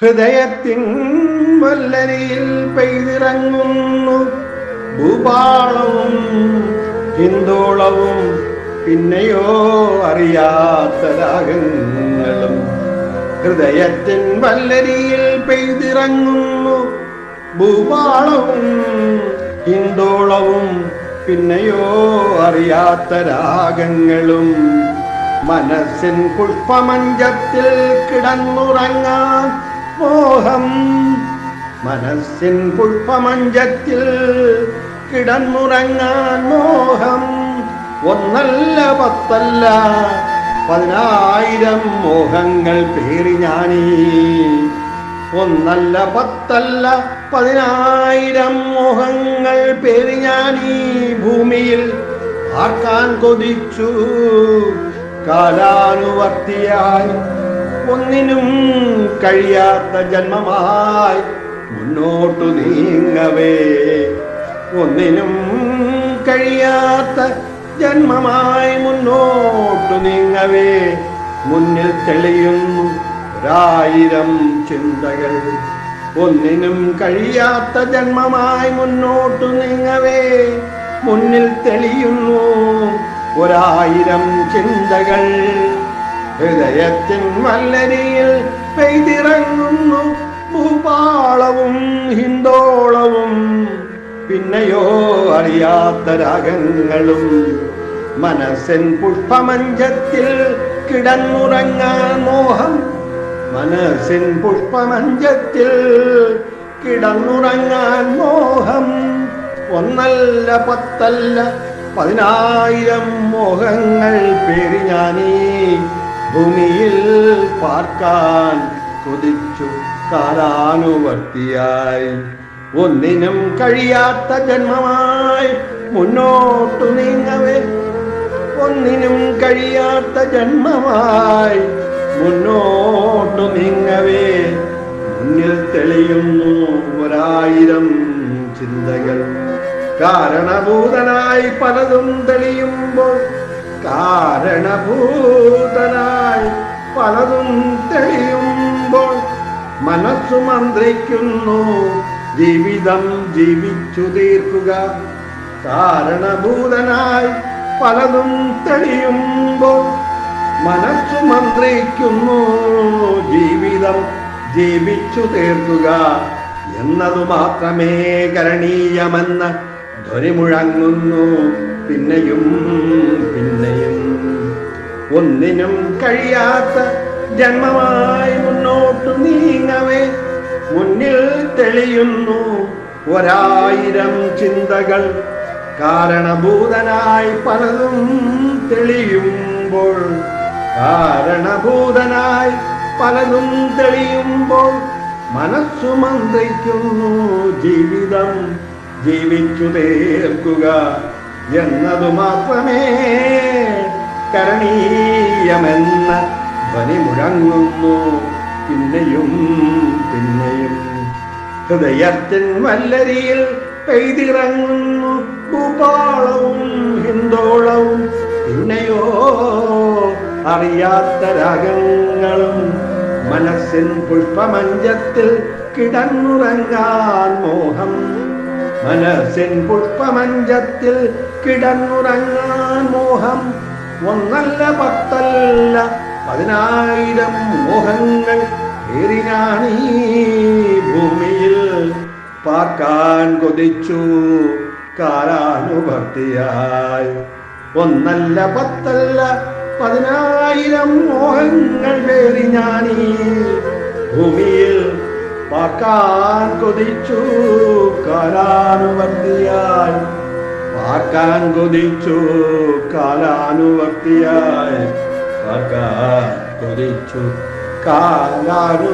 ഹൃദയത്തിൻ വല്ലരിയിൽ പെയ്തിറങ്ങുന്നു ഭൂപാളവും ഹിന്ദോളവും പിന്നെയോ അറിയാത്ത രാഗങ്ങളും. ഹൃദയത്തിൻ വല്ലരിയിൽ പെയ്തിറങ്ങുന്നു ഭൂപാളവും ഹിന്ദോളവും പിന്നെയോ അറിയാത്ത രാഗങ്ങളും. മനസ്സിൻ പുഷ്പമഞ്ചത്തിൽ കിടന്നുറങ്ങാൻ മോഹം. മനസ്സിൻ പുഷ്പമഞ്ചത്തിൽ കിടന്നുറങ്ങാൻ മോഹം. ഒന്നല്ല പത്തല്ല 10,000 മോഹങ്ങൾ പേറി ഞാനീ. ഒന്നല്ല പത്തല്ല 10,000 മോഹങ്ങൾ പേറി ഞാനീ ഭൂമിയിൽ ആർക്കാൻ കൊതിച്ചു കാലാനുവർത്തിയായി. ഒന്നിനും കഴിയാത്ത ജന്മമായി മുന്നോട്ടു നീങ്ങവേ. ഒന്നിനും കഴിയാത്ത ജന്മമായി മുന്നോട്ടു നീങ്ങവേ. മുന്നിൽ തെളിയുന്നു 1000 ചിന്തകൾ. ഒന്നിനും കഴിയാത്ത ജന്മമായി മുന്നോട്ടു നീങ്ങവേ. മുന്നിൽ തെളിയുന്നു 1000 ചിന്തകൾ. ഹൃദയത്തിൻ വല്ലരിയിൽ പെയ്തിറങ്ങുന്നു ഭൂപാളവും ഹിന്ദോളവും പിന്നെയോ അറിയാത്ത രാഗങ്ങളും. മനസ്സിൻ പുഷ്പമഞ്ചത്തിൽ കിടന്നുറങ്ങാൻ മോഹം. മനസ്സിൻ പുഷ്പമഞ്ചത്തിൽ കിടന്നുറങ്ങാൻ മോഹം. ഒന്നല്ല പത്തല്ല 10,000 മോഹങ്ങൾ പേറി ഞാനീ ഭൂമിയിൽ പാർക്കാൻ കൊതിച്ചു കാലാനുവർത്തിയായി. ഒന്നിനും കഴിയാത്ത ജന്മമായി മുന്നോട്ടു നീങ്ങവേ. ഒന്നിനും കഴിയാത്ത ജന്മമായി മുന്നോട്ടു നീങ്ങവേ. മുന്നിൽ തെളിയുന്നു 1000 ചിന്തകൾ. കാരണഭൂതനായി പലതും തെളിയുമ്പോൾ. കാരണഭൂതനായി പലതും തെളിയുമ്പോൾ മനസ്സു മന്ത്രിക്കുന്നു ജീവിതം ജീവിച്ചു തീർക്കുക. കാരണഭൂതനായി പലതും തെളിയുമ്പോൾ മനസ്സു മന്ത്രിക്കുന്നു ജീവിതം ജീവിച്ചു തീർക്കുക എന്നതു മാത്രമേ കരണീയമെന്ന ധ്വനി മുഴങ്ങുന്നു പിന്നെയും പിന്നെയും. ഒന്നിനും കഴിയാത്ത ജന്മമായി മുന്നോട്ടു നീങ്ങവേ. മുന്നിൽ തെളിയുന്നു 1000 ചിന്തകൾ. കാരണഭൂതനായി പലതും തെളിയുമ്പോൾ. കാരണഭൂതനായി പലതും തെളിയുമ്പോൾ മനസ്സു മന്ത്രിക്കുന്നു ജീവിതം ജീവിച്ചു തീർക്കുക എന്നതു മാത്രമേ കരണീയമെന്ന ധ്വനി മുഴങ്ങുന്നു പിന്നെയും പിന്നെയും. ഹൃദയത്തിൻ വല്ലരിയിൽ പെയ്തിറങ്ങുന്നു ഭൂപാളവും ഹിന്ദോളവും പിന്നെയോ അറിയാത്ത രാഗങ്ങളും. മനസ്സിൻ പുഷ്പമഞ്ചത്തിൽ കിടന്നുറങ്ങാൻ മോഹം. മനസ്സിൻ പുഷ്പമഞ്ചത്തിൽ കിടന്നുറങ്ങാൻ മോഹം. ഒന്നല്ല പത്തല്ല 10,000 മോഹങ്ങൾ പേറി ഞാനീ ഭൂമിയിൽ പാർക്കാൻ കൊതിച്ചു കാലാനുവർത്തിയായി. ഒന്നല്ല പത്തല്ല 10,000 മോഹങ്ങൾ പേറി ഞാനീ ഭൂമിയിൽ പാർക്കാൻ കൊതിച്ചു കാലാനുവർത്തിയായി. പാർക്കാൻ കൊതിച്ചു കാലാനുവർത്തിയായി. പാർക്കാൻ കൊതിച്ചു കാലാനുവർത്തിയായി.